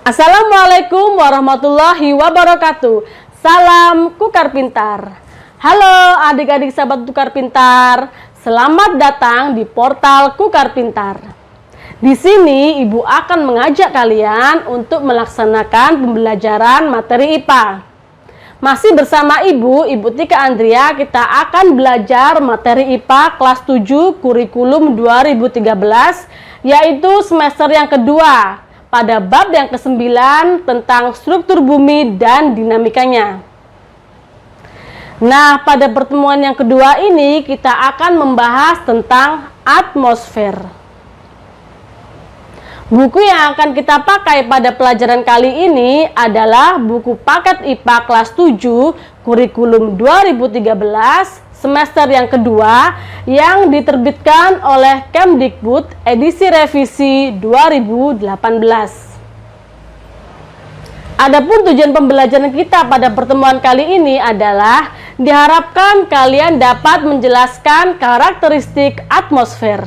Assalamualaikum warahmatullahi wabarakatuh. Salam Kukar Pintar. Halo adik-adik sahabat Kukar Pintar. Selamat datang di portal Kukar Pintar. Di sini Ibu akan mengajak kalian untuk melaksanakan pembelajaran materi IPA. Masih bersama Ibu Tika Andria, kita akan belajar materi IPA kelas 7 kurikulum 2013, yaitu semester yang kedua, pada bab yang ke-9 tentang struktur bumi dan dinamikanya. Nah, pada pertemuan yang kedua ini kita akan membahas tentang atmosfer. Buku yang akan kita pakai pada pelajaran kali ini adalah buku paket IPA kelas 7 kurikulum 2013 semester yang kedua yang diterbitkan oleh Kemdikbud edisi revisi 2018. Adapun tujuan pembelajaran kita pada pertemuan kali ini adalah diharapkan kalian dapat menjelaskan karakteristik atmosfer.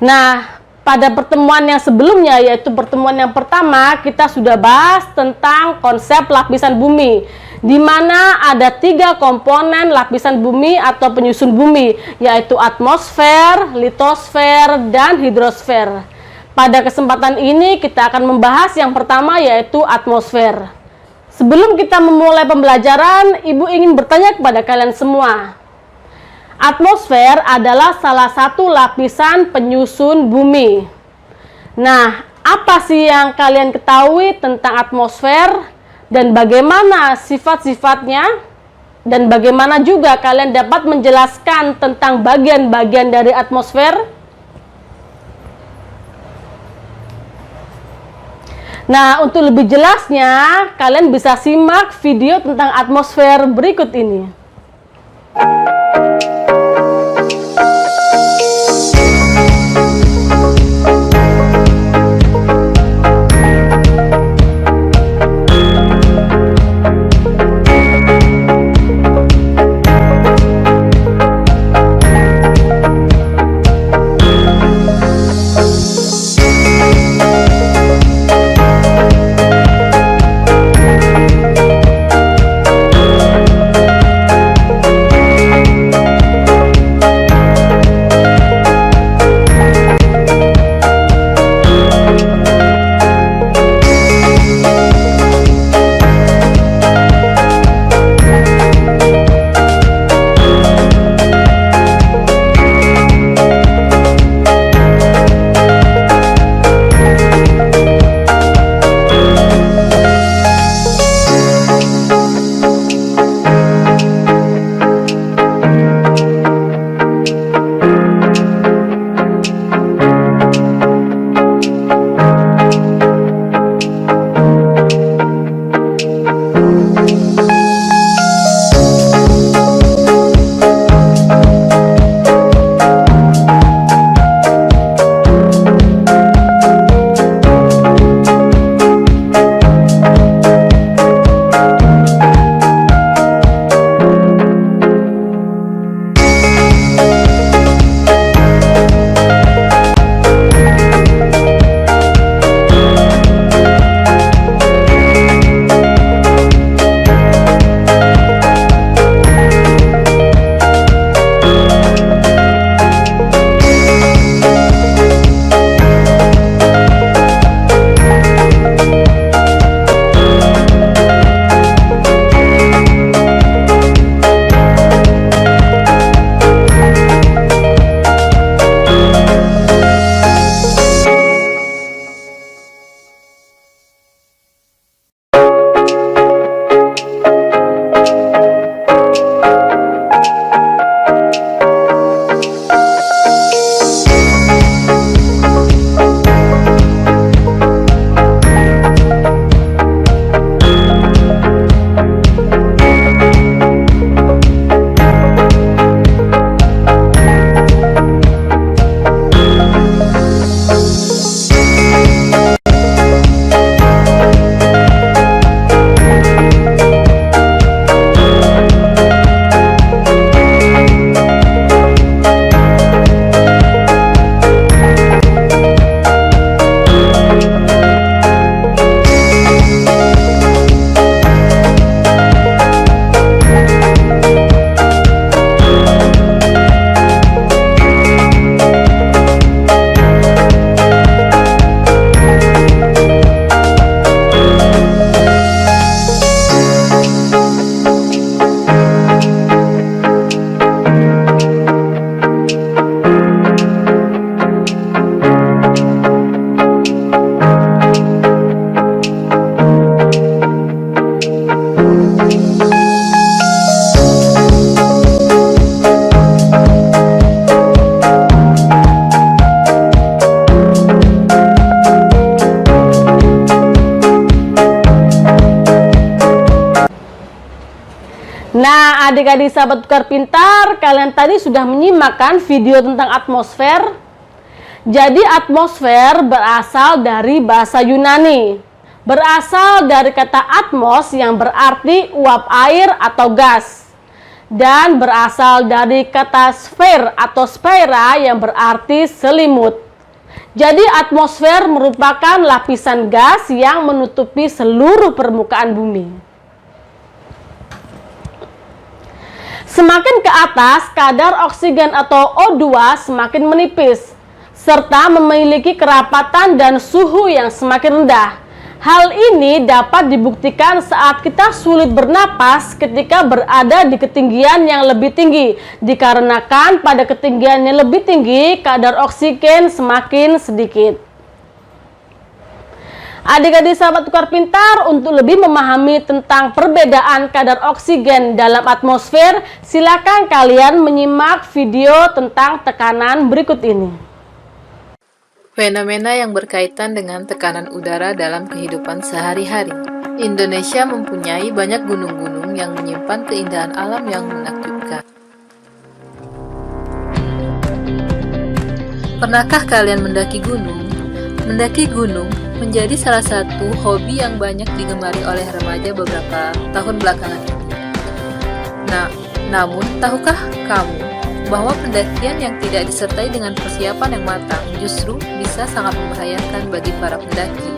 Nah, pada pertemuan yang sebelumnya, yaitu pertemuan yang pertama, kita sudah bahas tentang konsep lapisan bumi, di mana ada 3 komponen lapisan bumi atau penyusun bumi, yaitu atmosfer, litosfer, dan hidrosfer. Pada kesempatan ini kita akan membahas yang pertama, yaitu atmosfer. Sebelum kita memulai pembelajaran, Ibu ingin bertanya kepada kalian semua. Atmosfer adalah salah satu lapisan penyusun bumi. Nah, apa sih yang kalian ketahui tentang atmosfer dan bagaimana sifat-sifatnya? Dan bagaimana juga kalian dapat menjelaskan tentang bagian-bagian dari atmosfer? Nah, untuk lebih jelasnya, kalian bisa simak video tentang atmosfer berikut ini. Nah, adik-adik sahabat tukar pintar, kalian tadi sudah menyimak kan video tentang atmosfer? Jadi atmosfer berasal dari bahasa Yunani. Berasal dari kata atmos yang berarti uap air atau gas. Dan berasal dari kata sfer atau sphera yang berarti selimut. Jadi atmosfer merupakan lapisan gas yang menutupi seluruh permukaan bumi. Semakin ke atas, kadar oksigen atau O2 semakin menipis, serta memiliki kerapatan dan suhu yang semakin rendah. Hal ini dapat dibuktikan saat kita sulit bernapas ketika berada di ketinggian yang lebih tinggi, dikarenakan pada ketinggian yang lebih tinggi, kadar oksigen semakin sedikit. Adik-adik sahabat tukar pintar, untuk lebih memahami tentang perbedaan kadar oksigen dalam atmosfer, silakan kalian menyimak video tentang tekanan berikut ini. Fenomena yang berkaitan dengan tekanan udara dalam kehidupan sehari-hari. Indonesia mempunyai banyak gunung-gunung yang menyimpan keindahan alam yang menakjubkan. Pernahkah kalian mendaki gunung? Mendaki gunung menjadi salah satu hobi yang banyak digemari oleh remaja beberapa tahun belakangan ini. Namun, tahukah kamu bahwa pendakian yang tidak disertai dengan persiapan yang matang justru bisa sangat membahayakan bagi para pendaki?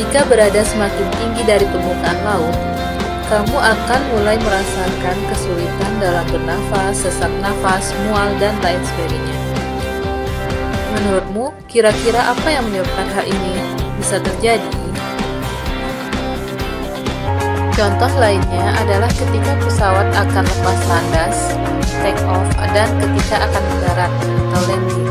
Jika berada semakin tinggi dari permukaan laut, kamu akan mulai merasakan kesulitan dalam bernafas, sesak nafas, mual, dan lain sebagainya. Menurutmu, kira-kira apa yang menyebabkan hal ini bisa terjadi? Contoh lainnya adalah ketika pesawat akan lepas landas, take off, dan ketika akan mendarat atau landing.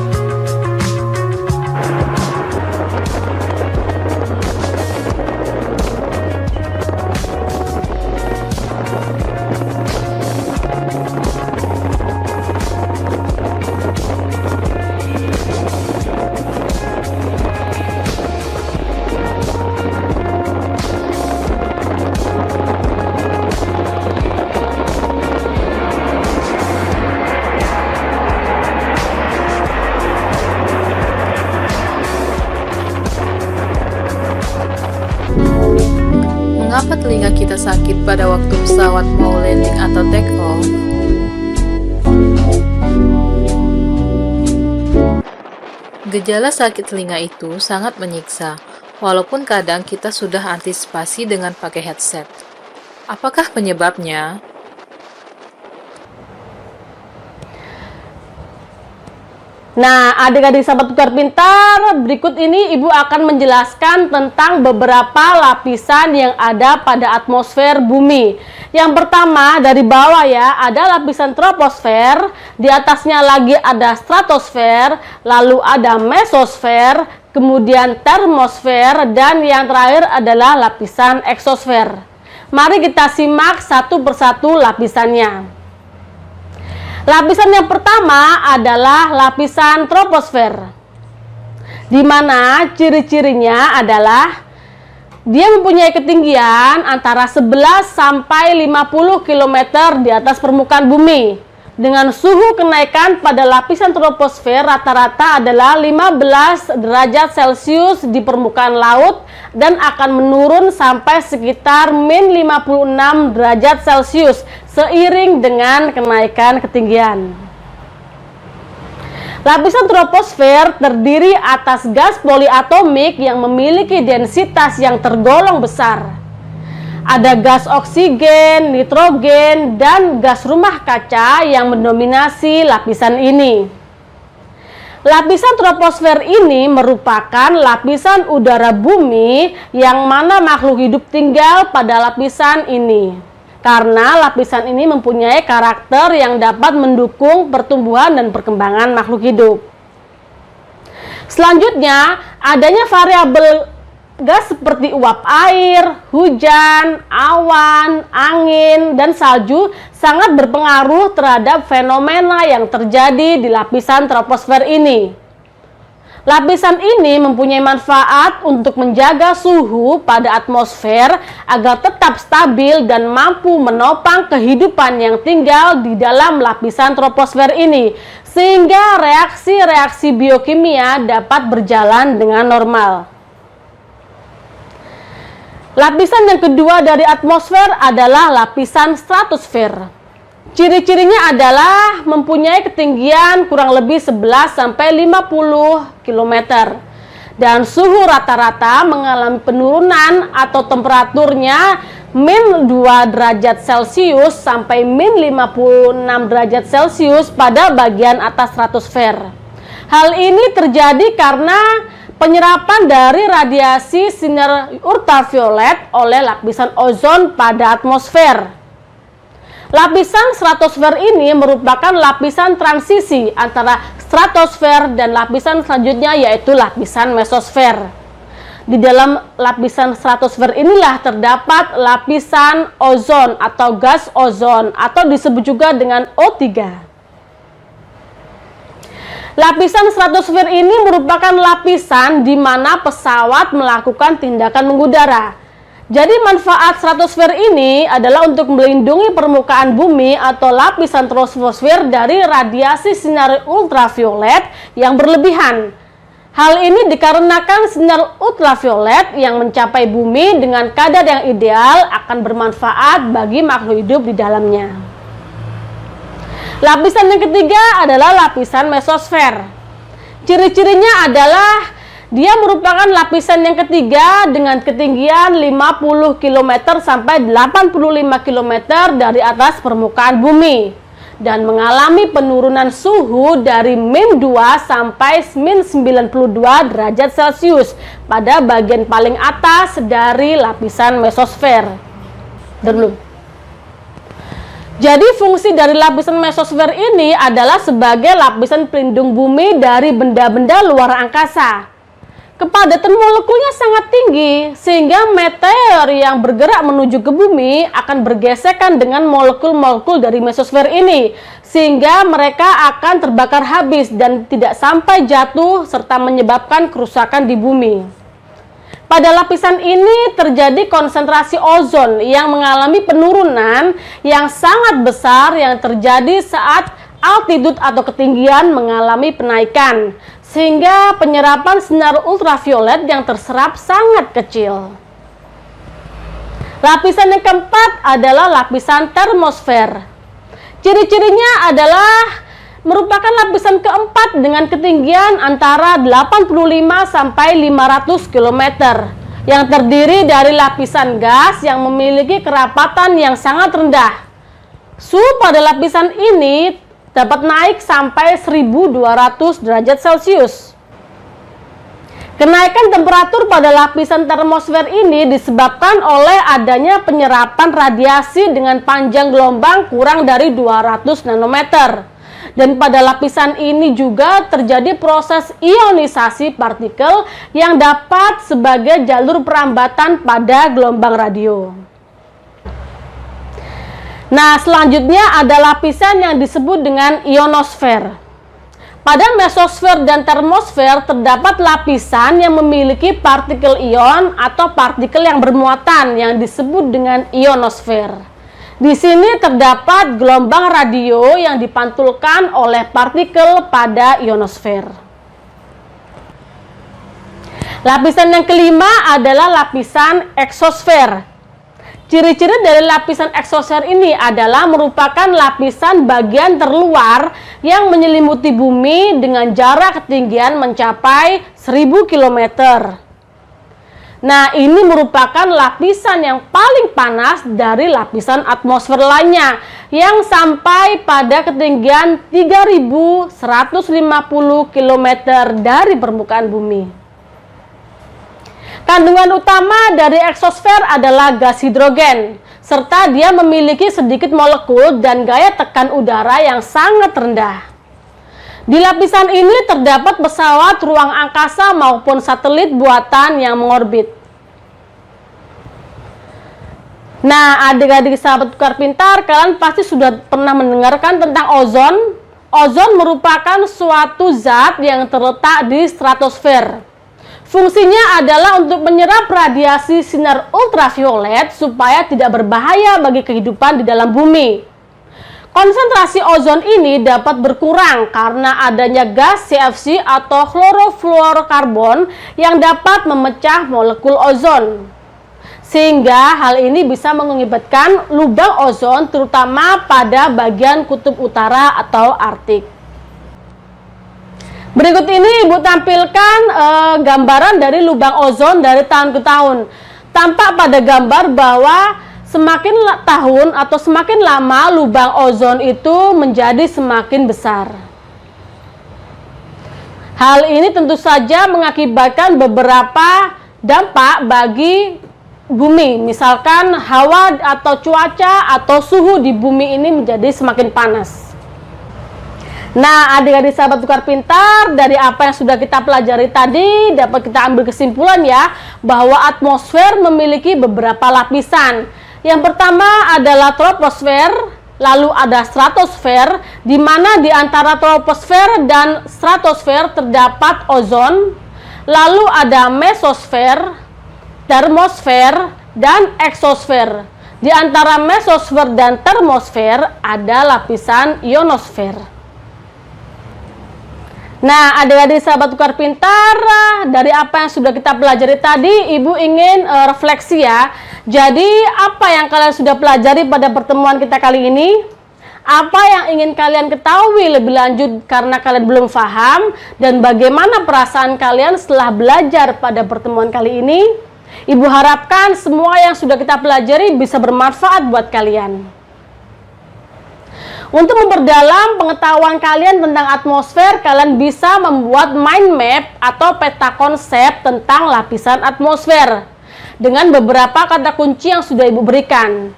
Mengapa telinga kita sakit pada waktu pesawat mau landing atau take off? Gejala sakit telinga itu sangat menyiksa, walaupun kadang kita sudah antisipasi dengan pakai headset. Apakah penyebabnya? Nah, adik-adik sahabat tukar pintar, berikut ini Ibu akan menjelaskan tentang beberapa lapisan yang ada pada atmosfer bumi. Yang pertama, dari bawah ya, ada lapisan troposfer, di atasnya lagi ada stratosfer, lalu ada mesosfer, kemudian termosfer, dan yang terakhir adalah lapisan eksosfer. Mari kita simak satu persatu lapisannya. Lapisan yang pertama adalah lapisan troposfer, di mana ciri-cirinya adalah dia mempunyai ketinggian antara 11 sampai 50 km di atas permukaan bumi, dengan suhu kenaikan pada lapisan troposfer rata-rata adalah 15 derajat Celcius di permukaan laut dan akan menurun sampai sekitar min 56 derajat Celcius seiring dengan kenaikan ketinggian. Lapisan troposfer terdiri atas gas poliatomik yang memiliki densitas yang tergolong besar. Ada gas oksigen, nitrogen, dan gas rumah kaca yang mendominasi lapisan ini. Lapisan troposfer ini merupakan lapisan udara bumi yang mana makhluk hidup tinggal pada lapisan ini. Karena lapisan ini mempunyai karakter yang dapat mendukung pertumbuhan dan perkembangan makhluk hidup. Selanjutnya, adanya variabel gas seperti uap air, hujan, awan, angin, dan salju sangat berpengaruh terhadap fenomena yang terjadi di lapisan troposfer ini. Lapisan ini mempunyai manfaat untuk menjaga suhu pada atmosfer agar tetap stabil dan mampu menopang kehidupan yang tinggal di dalam lapisan troposfer ini, sehingga reaksi-reaksi biokimia dapat berjalan dengan normal. Lapisan yang kedua dari atmosfer adalah lapisan stratosfer. Ciri-cirinya adalah mempunyai ketinggian kurang lebih 11-50 km dan suhu rata-rata mengalami penurunan atau temperaturnya min 2 derajat Celcius sampai min 56 derajat Celcius pada bagian atas stratosfer. Hal ini terjadi karena penyerapan dari radiasi sinar ultraviolet oleh lapisan ozon pada atmosfer. Lapisan stratosfer ini merupakan lapisan transisi antara stratosfer dan lapisan selanjutnya, yaitu lapisan mesosfer. Di dalam lapisan stratosfer inilah terdapat lapisan ozon atau gas ozon atau disebut juga dengan O3. Lapisan stratosfer ini merupakan lapisan di mana pesawat melakukan tindakan mengudara. Jadi manfaat stratosfer ini adalah untuk melindungi permukaan bumi atau lapisan troposfer dari radiasi sinar ultraviolet yang berlebihan. Hal ini dikarenakan sinar ultraviolet yang mencapai bumi dengan kadar yang ideal akan bermanfaat bagi makhluk hidup di dalamnya. Lapisan yang ketiga adalah lapisan mesosfer. Ciri-cirinya adalah dia merupakan lapisan yang ketiga dengan ketinggian 50 km sampai 85 km dari atas permukaan bumi dan mengalami penurunan suhu dari min 2 sampai min 92 derajat Celcius pada bagian paling atas dari lapisan mesosfer. Jadi fungsi dari lapisan mesosfer ini adalah sebagai lapisan pelindung bumi dari benda-benda luar angkasa. Kepadatan molekulnya sangat tinggi, sehingga meteor yang bergerak menuju ke bumi akan bergesekan dengan molekul-molekul dari mesosfer ini, sehingga mereka akan terbakar habis dan tidak sampai jatuh serta menyebabkan kerusakan di bumi. Pada lapisan ini terjadi konsentrasi ozon yang mengalami penurunan yang sangat besar yang terjadi saat altitude atau ketinggian mengalami penaikan, sehingga penyerapan sinar ultraviolet yang terserap sangat kecil. Lapisan yang keempat adalah lapisan termosfer. Ciri-cirinya adalah merupakan lapisan keempat dengan ketinggian antara 85 sampai 500 km yang terdiri dari lapisan gas yang memiliki kerapatan yang sangat rendah. Suhu pada lapisan ini dapat naik sampai 1200 derajat Celcius. Kenaikan temperatur pada lapisan termosfer ini disebabkan oleh adanya penyerapan radiasi dengan panjang gelombang kurang dari 200 nanometer. Dan pada lapisan ini juga terjadi proses ionisasi partikel yang dapat sebagai jalur perambatan pada gelombang radio. Nah, selanjutnya ada lapisan yang disebut dengan ionosfer. Pada mesosfer dan termosfer terdapat lapisan yang memiliki partikel ion atau partikel yang bermuatan yang disebut dengan ionosfer. Di sini terdapat gelombang radio yang dipantulkan oleh partikel pada ionosfer. Lapisan yang kelima adalah lapisan eksosfer. Ciri-ciri dari lapisan eksosfer ini adalah merupakan lapisan bagian terluar yang menyelimuti bumi dengan jarak ketinggian mencapai 1000 km. Nah, ini merupakan lapisan yang paling panas dari lapisan atmosfer lainnya yang sampai pada ketinggian 3150 km dari permukaan bumi. Kandungan utama dari eksosfer adalah gas hidrogen, serta dia memiliki sedikit molekul dan gaya tekan udara yang sangat rendah. Di lapisan ini terdapat pesawat ruang angkasa maupun satelit buatan yang mengorbit. Nah, adik-adik sahabat tukar pintar, kalian pasti sudah pernah mendengarkan tentang ozon. Ozon merupakan suatu zat yang terletak di stratosfer. Fungsinya adalah untuk menyerap radiasi sinar ultraviolet supaya tidak berbahaya bagi kehidupan di dalam bumi. Konsentrasi ozon ini dapat berkurang karena adanya gas CFC atau klorofluorokarbon yang dapat memecah molekul ozon. Sehingga hal ini bisa mengakibatkan lubang ozon terutama pada bagian kutub utara atau Arktik. Berikut ini Ibu tampilkan gambaran dari lubang ozon dari tahun ke tahun. Tampak pada gambar bahwa semakin tahun atau semakin lama lubang ozon itu menjadi semakin besar. Hal ini tentu saja mengakibatkan beberapa dampak bagi bumi, misalkan hawa atau cuaca atau suhu di bumi ini menjadi semakin panas. Nah, adik-adik sahabat tukar pintar, dari apa yang sudah kita pelajari tadi dapat kita ambil kesimpulan ya, bahwa atmosfer memiliki beberapa lapisan. Yang pertama adalah troposfer, lalu ada stratosfer, di mana di antara troposfer dan stratosfer terdapat ozon, lalu ada mesosfer, termosfer, dan eksosfer. Di antara mesosfer dan termosfer ada lapisan ionosfer. Nah, adik-adik sahabat tukar pintar, dari apa yang sudah kita pelajari tadi, Ibu ingin refleksi ya. Jadi, apa yang kalian sudah pelajari pada pertemuan kita kali ini? Apa yang ingin kalian ketahui lebih lanjut karena kalian belum paham? Dan bagaimana perasaan kalian setelah belajar pada pertemuan kali ini? Ibu harapkan semua yang sudah kita pelajari bisa bermanfaat buat kalian. Untuk memperdalam pengetahuan kalian tentang atmosfer, kalian bisa membuat mind map atau peta konsep tentang lapisan atmosfer dengan beberapa kata kunci yang sudah Ibu berikan.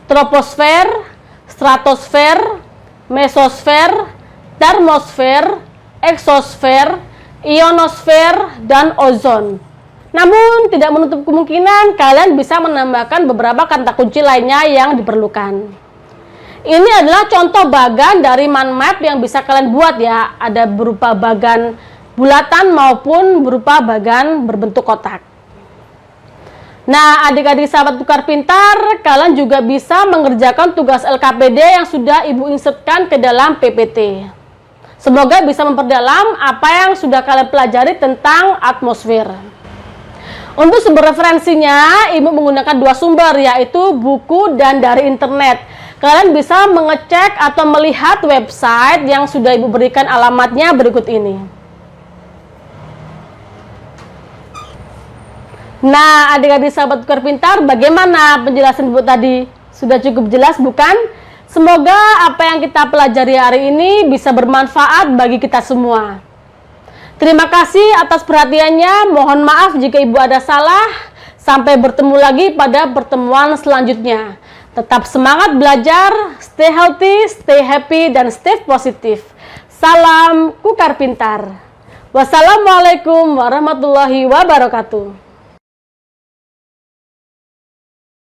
Troposfer, stratosfer, mesosfer, termosfer, eksosfer, ionosfer, dan ozon. Namun, tidak menutup kemungkinan kalian bisa menambahkan beberapa kata kunci lainnya yang diperlukan. Ini adalah contoh bagan dari mind map yang bisa kalian buat ya. Ada berupa bagan bulatan maupun berupa bagan berbentuk kotak. Nah, adik-adik sahabat tukar pintar, kalian juga bisa mengerjakan tugas LKPD yang sudah Ibu insertkan ke dalam PPT. Semoga bisa memperdalam apa yang sudah kalian pelajari tentang atmosfer. Untuk sumber referensinya, Ibu menggunakan dua sumber, yaitu buku dan dari internet. Kalian bisa mengecek atau melihat website yang sudah Ibu berikan alamatnya berikut ini. Nah, adik-adik sahabat tukar pintar, bagaimana penjelasan Ibu tadi? Sudah cukup jelas bukan? Semoga apa yang kita pelajari hari ini bisa bermanfaat bagi kita semua. Terima kasih atas perhatiannya, mohon maaf jika Ibu ada salah. Sampai bertemu lagi pada pertemuan selanjutnya. Tetap semangat belajar, stay healthy, stay happy, dan stay positif. Salam Kukar Pintar. Wassalamualaikum warahmatullahi wabarakatuh.